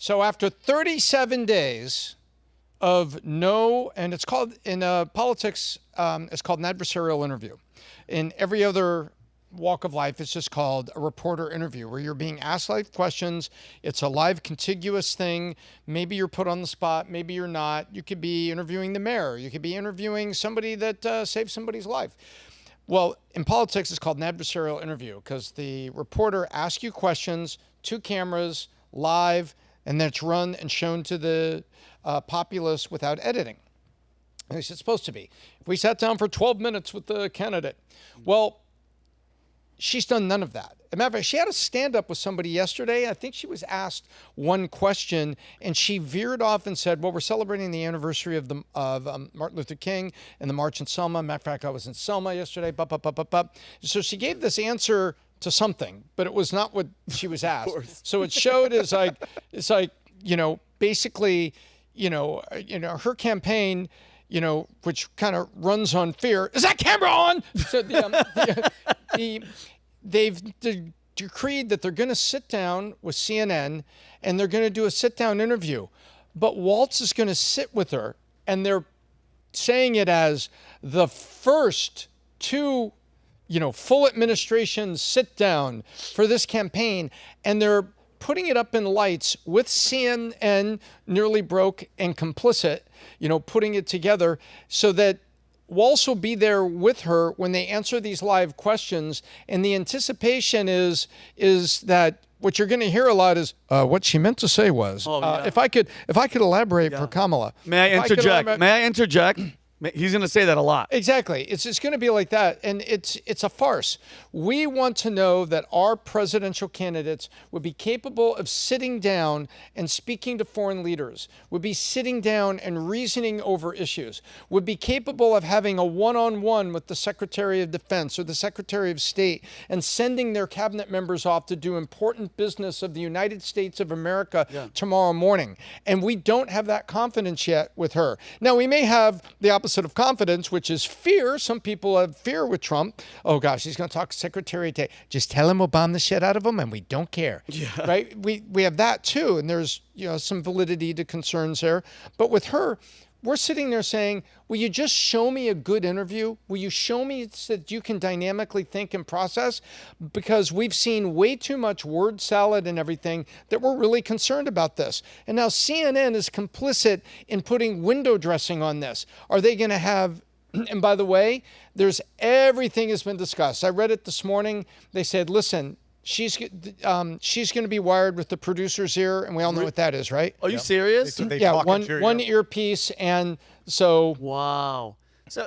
So after 37 days of no, and it's called, in politics, it's called an adversarial interview. In every other walk of life, it's just called a reporter interview, where you're being asked live questions. It's a live contiguous thing. Maybe you're put on the spot, maybe you're not. You could be interviewing the mayor. You could be interviewing somebody that saved somebody's life. Well, in politics, it's called an adversarial interview because the reporter asks you questions, 2 cameras, live, and then it's run and shown to the populace without editing. At least it's supposed to be. If we sat down for 12 minutes with the candidate, well, she's done none of that. As a matter of fact, she had a stand-up with somebody yesterday. I think she was asked one question, and she veered off and said, well, we're celebrating the anniversary of Martin Luther King and the March in Selma. Matter of fact, I was in Selma yesterday. So she gave this answer to something, but it was not what she was asked. So it showed as like, it's like, basically, her campaign, which kind of runs on fear. Is that camera on? So they've decreed that they're going to sit down with CNN and they're going to do a sit-down interview. But Walz is going to sit with her, and they're saying it as the first 2 full administration sit down for this campaign, and they're putting it up in lights with CNN nearly broke and complicit, putting it together so that Walz will be there with her when they answer these live questions. And the anticipation is that what you're going to hear a lot is what she meant to say was, if I could elaborate for Kamala. May I interject? He's going to say that a lot. Exactly. It's going to be like that. And it's a farce. We want to know that our presidential candidates would be capable of sitting down and speaking to foreign leaders, would be sitting down and reasoning over issues, would be capable of having a one-on-one with the Secretary of Defense or the Secretary of State and sending their cabinet members off to do important business of the United States of America tomorrow morning. And we don't have that confidence yet with her. Now, we may have the opposite of confidence, which is fear. Some people have fear with Trump. Oh gosh, he's going to talk to Secretary of State. Just tell him we'll bomb the shit out of him and we don't care. Yeah. Right? We have that too. And there's, some validity to concerns there. But with her, we're sitting there saying, will you just show me a good interview? Will you show me that you can dynamically think and process? Because we've seen way too much word salad and everything that we're really concerned about this. And now CNN is complicit in putting window dressing on this. Are they going to have, and by the way, everything has been discussed. I read it this morning. They said, listen, she's going to be wired with the producer's ear, and we all know what that is, right? Are you serious? Yeah, one earpiece, and so. Wow. So,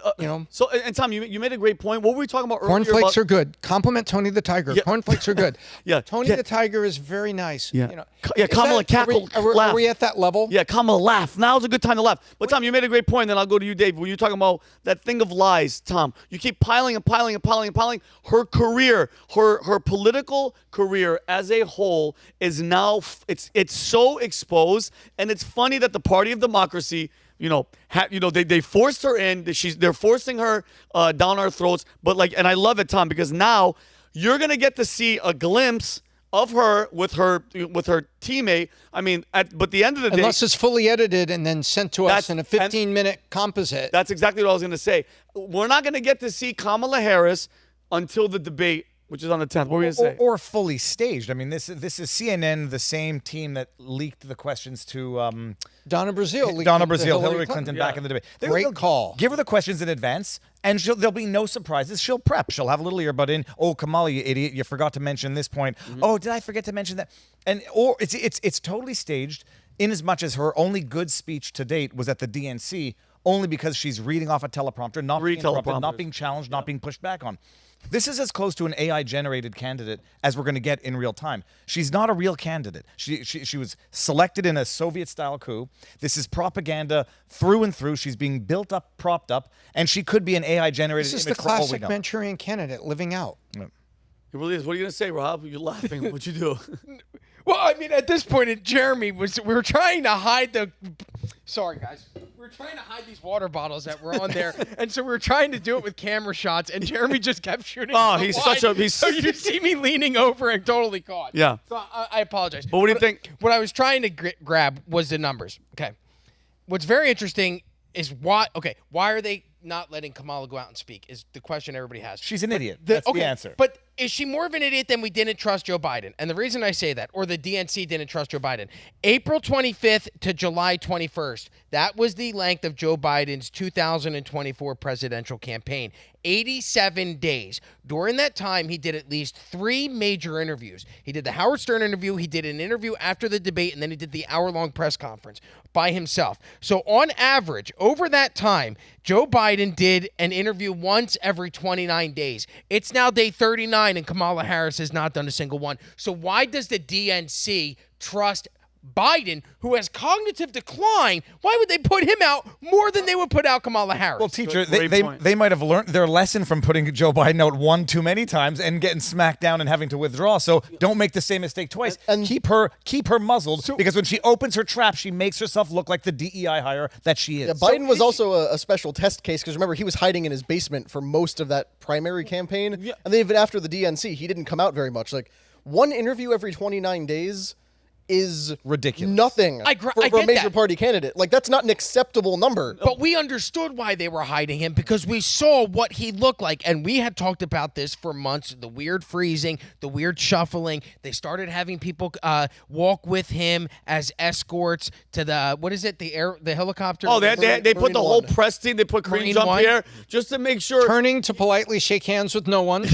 and Tom, you made a great point. What were we talking about earlier? Cornflakes are good. Compliment Tony the Tiger. Yeah. Cornflakes are good. Tony the Tiger is very nice. Yeah. Kamala cackled. Are we at that level? Yeah, Kamala laugh. Now's a good time to laugh. But Tom, you made a great point. Then I'll go to you, Dave. Were you talking about that thing of lies, Tom? You keep piling and piling and piling and piling. Her career, her political career as a whole is now it's so exposed, and it's funny that the Party of Democracy. They forced her in. They're forcing her down our throats. But and I love it, Tom, because now you're gonna get to see a glimpse of her with her teammate. I mean, but the end of the day, unless it's fully edited and then sent to us in a 15-minute composite. That's exactly what I was gonna say. We're not gonna get to see Kamala Harris until the debate, which is on the 10th. What were you going to say? Or fully staged. I mean, this is CNN, the same team that leaked the questions to Donna Brazile. Hillary Clinton back in the debate. Great call. Give her the questions in advance, and there'll be no surprises. She'll prep. She'll have a little earbud in. Oh, Kamala, you idiot! You forgot to mention this point. Oh, did I forget to mention that? Or it's totally staged. In as much as her only good speech to date was at the DNC, only because she's reading off a teleprompter, not being interrupted, not being challenged, not being pushed back on. This is as close to an AI-generated candidate as we're going to get in real time. She's not a real candidate. She was selected in a Soviet-style coup. This is propaganda through and through. She's being built up, propped up, and she could be an AI-generated image. This is the classic Manchurian candidate living out. Yeah. It really is. What are you going to say, Rob? You're laughing. What'd you do? Well, I mean, at this point, Jeremy we were trying to hide the. Sorry, guys. we were trying to hide these water bottles that were on there, and so we were trying to do it with camera shots, and Jeremy just kept shooting. Oh, so he's wide, such a- he's- So you see me leaning over and totally caught. Yeah. So I apologize. But what do you think? What I was trying to grab was the numbers. Okay. What's very interesting is why are they not letting Kamala go out and speak is the question everybody has. She's an idiot. That's the answer. But is she more of an idiot than we didn't trust Joe Biden? And the reason I say that, or the DNC didn't trust Joe Biden, April 25th to July 21st, that was the length of Joe Biden's 2024 presidential campaign. 87 days. During that time, he did at least 3 major interviews. He did the Howard Stern interview, he did an interview after the debate, and then he did the hour-long press conference by himself. So on average, over that time, Joe Biden did an interview once every 29 days. It's now day 39, and Kamala Harris has not done a single one. So why does the DNC trust Biden, who has cognitive decline? Why would they put him out more than they would put out Kamala Harris? Well, teacher, Great they point. might have learned their lesson from putting Joe Biden out one too many times and getting smacked down and having to withdraw. So don't make the same mistake twice. And keep her muzzled, because when she opens her trap, she makes herself look like the DEI hire that she is. Yeah, Biden was also a special test case because remember, he was hiding in his basement for most of that primary campaign. And then even after the DNC, he didn't come out very much. Like, one interview every 29 days is ridiculous. Nothing I for a get major that. party candidate. Like, that's not an acceptable number. But we understood why they were hiding him because we saw what he looked like. And we had talked about this for months, the weird freezing, the weird shuffling. They started having people walk with him as escorts to the, what is it, the helicopter? Oh, they put Marine the whole One. press team. They put Kareem Marine Jean-Pierre just to make sure. Turning to politely shake hands with no one.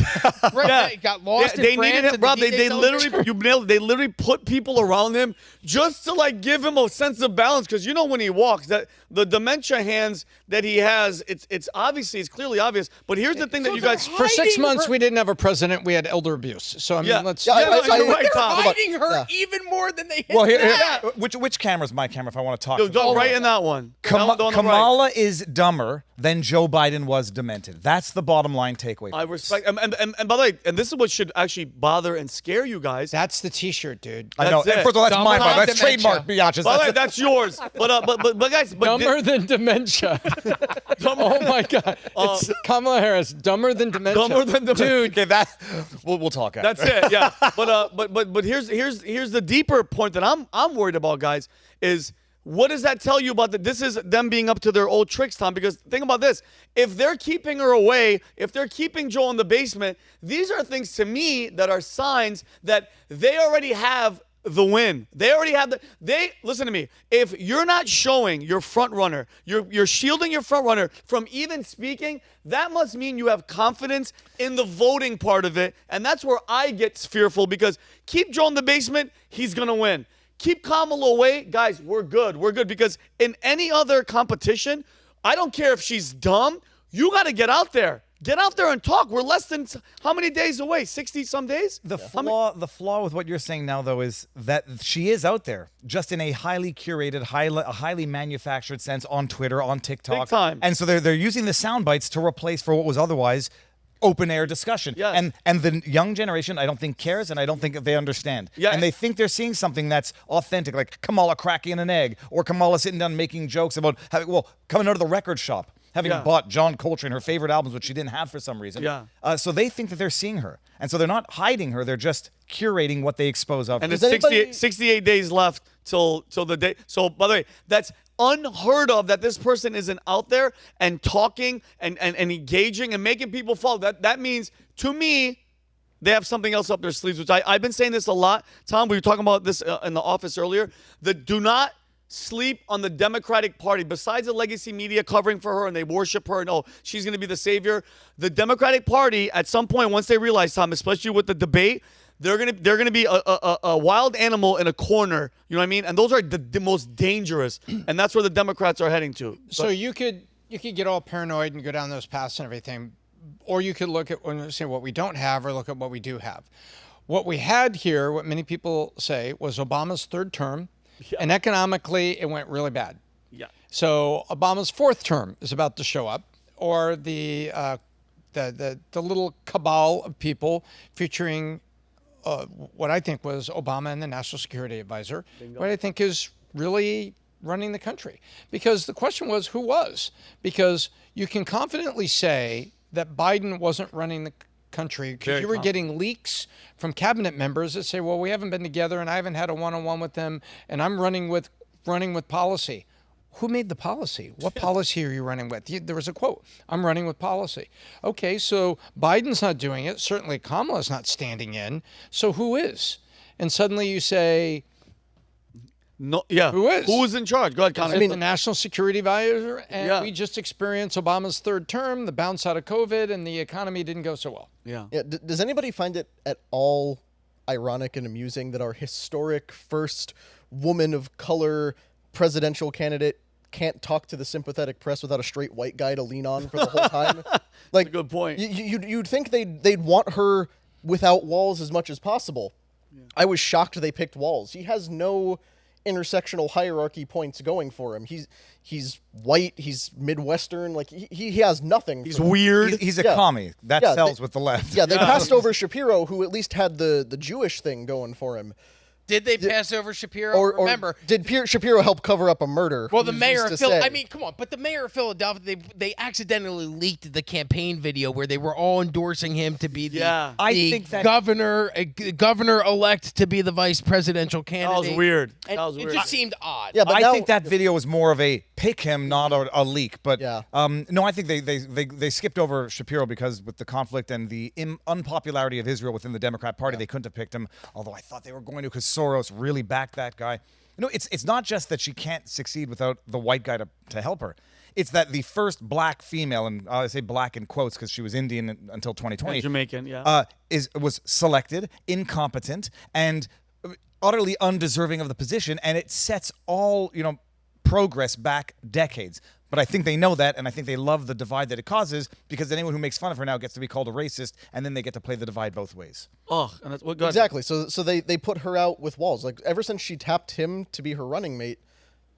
Right, Yeah. they got lost They in France. needed him, and Rob. the They D-Day literally, celebration. you nailed it. They literally put people around him just to like give him a sense of balance. Because you know when he walks, that the dementia hands that he has, it's obviously, it's clearly obvious. But here's the thing that you guys. For 6 Hiding months, her- we didn't have a president. We had elder abuse. So, I mean, Yeah. let's... Yeah, I- You're right, They're Tom. hiding her Yeah. even more than they hit Well, here, that. which camera's my camera if I want to talk? Yo, to go them? right in that one. The one on the right. Kamala is dumber than Joe Biden was demented. That's the bottom line takeaway. I respect, and by the way, and this is what should actually bother and scare you guys. That's the T-shirt, dude. I know. That's it. First of all, that's my Dumber part. That's than trademark, dementia. biatches. By the way, That's- that's yours. But guys, Dumber than dementia. Oh, my God. It's Kamala Harris. Dumber than dementia. Dumber than dementia. Dude, okay, that we'll talk after. That's it. Yeah. But here's the deeper point that I'm worried about, guys, is what does that tell you about this is them being up to their old tricks, Tom? Because think about this. If they're keeping her away, if they're keeping Joe in the basement, these are things to me that are signs that they already have the win. They already have listen to me. If you're not showing your front runner, you're shielding your front runner from even speaking, that must mean you have confidence in the voting part of it. And that's where I get fearful, because keep Joe in the basement, he's going to win. Keep Kamala away, guys, we're good. We're good, because in any other competition, I don't care if she's dumb, you got to get out there. Get out there and talk. We're less than how many days away? 60-some days? The flaw with what you're saying now, though, is that she is out there, just in a highly curated, highly manufactured sense on Twitter, on TikTok. Big time. And so they're using the sound bites to replace for what was otherwise open air discussion. Yes. And the young generation, I don't think cares, and I don't think they understand. Yeah. And they think they're seeing something that's authentic, like Kamala cracking an egg, or Kamala sitting down making jokes about coming out of the record shop, having bought John Coltrane, her favorite albums, which she didn't have for some reason. Yeah. So they think that they're seeing her. And so they're not hiding her. They're just curating what they expose of. And her. it's 68 days left till the day. So, by the way, that's unheard of that this person isn't out there and talking and engaging and making people follow. That means, to me, they have something else up their sleeves, which I've been saying this a lot. Tom, we were talking about this in the office earlier. Do not sleep on the Democratic Party. Besides the legacy media covering for her and they worship her and, oh, she's going to be the savior. The Democratic Party, at some point, once they realize, Tom, especially with the debate, they're gonna be a wild animal in a corner. You know what I mean? And those are the most dangerous. And that's where the Democrats are heading to. So you could get all paranoid and go down those paths and everything, or you could look at what we don't have, or look at what we do have. What we had here, what many people say, was Obama's third term, and economically it went really bad. Yeah. So Obama's fourth term is about to show up, or the little cabal of people featuring what I think was Obama and the National Security Advisor, what I think is really running the country? Because the question was, who was? Because you can confidently say that Biden wasn't running the country because you were getting leaks from cabinet members that say, well, we haven't been together and I haven't had a one-on-one with them and I'm running with policy. Who made the policy? What policy are you running with? There was a quote, I'm running with policy. Okay, so Biden's not doing it. Certainly Kamala's not standing in. So who is? And suddenly you say, no, yeah. Who is? Who is in charge? Go ahead, Connor. I mean, the national security advisor, and we just experienced Obama's third term, the bounce out of COVID, and the economy didn't go so well. Yeah. Does anybody find it at all ironic and amusing that our historic first woman of color presidential candidate can't talk to the sympathetic press without a straight white guy to lean on for the whole time? Like, That's a good point. You'd think they'd want her without Walz as much as possible. Yeah. I was shocked they picked Walz. He has no intersectional hierarchy points going for him. He's white. He's Midwestern. Like he has nothing. He's weird. He's a commie. That sells with the left. Yeah, they passed over Shapiro, who at least had the Jewish thing going for him. Did they pass over Shapiro? Remember, did Shapiro help cover up a murder? Well, the mayor of Philadelphia. I mean, come on. But the mayor of Philadelphia, they accidentally leaked the campaign video where they were all endorsing him to be the governor-elect to be the vice presidential candidate. That was weird. And that was weird. It just seemed odd. Yeah, but I think that video was more of a pick him, not a leak. But no, I think they skipped over Shapiro because with the conflict and the unpopularity of Israel within the Democrat Party, they couldn't have picked him. Although I thought they were going to because Soros really backed that guy. You know, it's not just that she can't succeed without the white guy to help her. It's that the first black female, and I say black in quotes because she was Indian until 2020, Jamaican, was selected, incompetent, and utterly undeserving of the position, and it sets all progress back decades. But I think they know that, and I think they love the divide that it causes because anyone who makes fun of her now gets to be called a racist, and then they get to play the divide both ways. Oh, and that's what. Exactly. So they put her out with Walz. Like ever since she tapped him to be her running mate,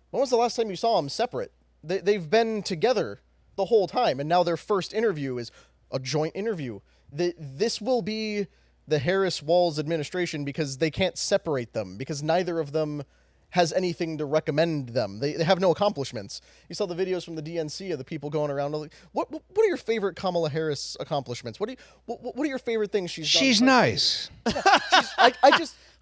when was the last time you saw them separate? They've been together the whole time, and now their first interview is a joint interview. This will be the Harris-Walz administration because they can't separate them because neither of them has anything to recommend them. They have no accomplishments. You saw the videos from the DNC of the people going around. Like, what are your favorite Kamala Harris accomplishments? What are your favorite things she's done? She's nice.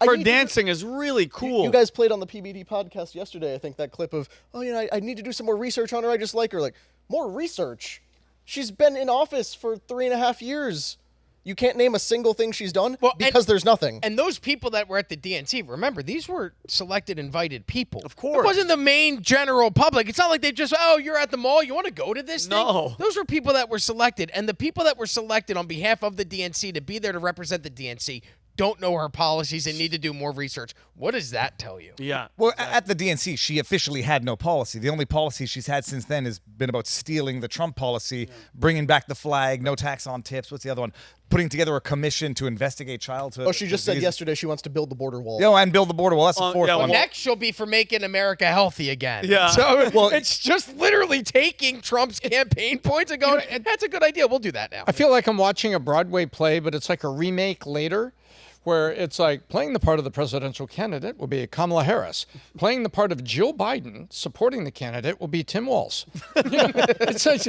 Her dancing is really cool. You guys played on the PBD podcast yesterday, I think, that clip of, I need to do some more research on her. I just like her. Like, more research? She's been in office for 3.5 years. You can't name a single thing she's done because there's nothing. And those people that were at the DNC, remember, these were selected, invited people. Of course. It wasn't the main general public. It's not like they just, you're at the mall, you want to go to this thing? No. Those were people that were selected. And the people that were selected on behalf of the DNC to be there to represent the DNC don't know her policies and need to do more research. What does that tell you? Yeah. Well, at the DNC, she officially had no policy. The only policy she's had since then has been about stealing the Trump policy, bringing back the flag, no tax on tips. What's the other one? Putting together a commission to investigate childhood. Oh, she just said yesterday she wants to build the border wall. And build the border wall. That's the fourth one. Next, she'll be for making America healthy again. Yeah. So it's just literally taking Trump's campaign points and going, that's a good idea. We'll do that now. I feel like I'm watching a Broadway play, but it's like a remake later, where it's like playing the part of the presidential candidate will be Kamala Harris. Playing the part of Jill Biden, supporting the candidate, will be Tim Walz. It's like,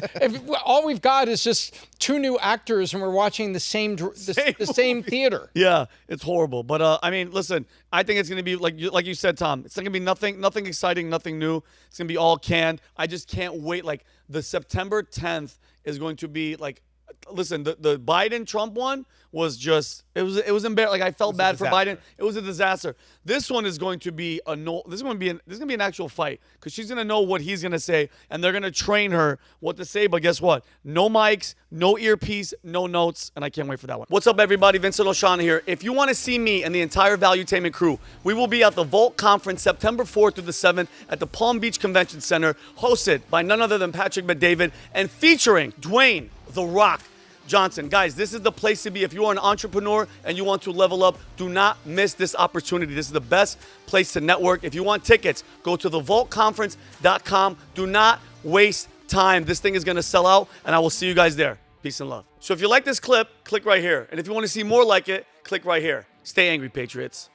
all we've got is just two new actors, and we're watching the same theater. Yeah, it's horrible. But I mean, listen, I think it's gonna be like you said, Tom. It's not gonna be nothing exciting, nothing new. It's gonna be all canned. I just can't wait. Like the September 10th is going to be like. Listen, the Biden-Trump one was just it was embarrassing. Like I felt bad for Biden. It was a disaster. This one is going to be this is going to be an actual fight because she's going to know what he's going to say and they're going to train her what to say. But guess what? No mics, no earpiece, no notes, and I can't wait for that one. What's up, everybody? Vincent O'Shaughnessy here. If you want to see me and the entire Valuetainment crew, we will be at the Volt Conference September 4th through the 7th at the Palm Beach Convention Center, hosted by none other than Patrick Bet-David and featuring Dwayne The Rock Johnson. Guys, this is the place to be. If you are an entrepreneur and you want to level up, do not miss this opportunity. This is the best place to network. If you want tickets, go to thevaultconference.com. Do not waste time. This thing is going to sell out, and I will see you guys there. Peace and love. So if you like this clip, click right here. And if you want to see more like it, click right here. Stay angry, Patriots.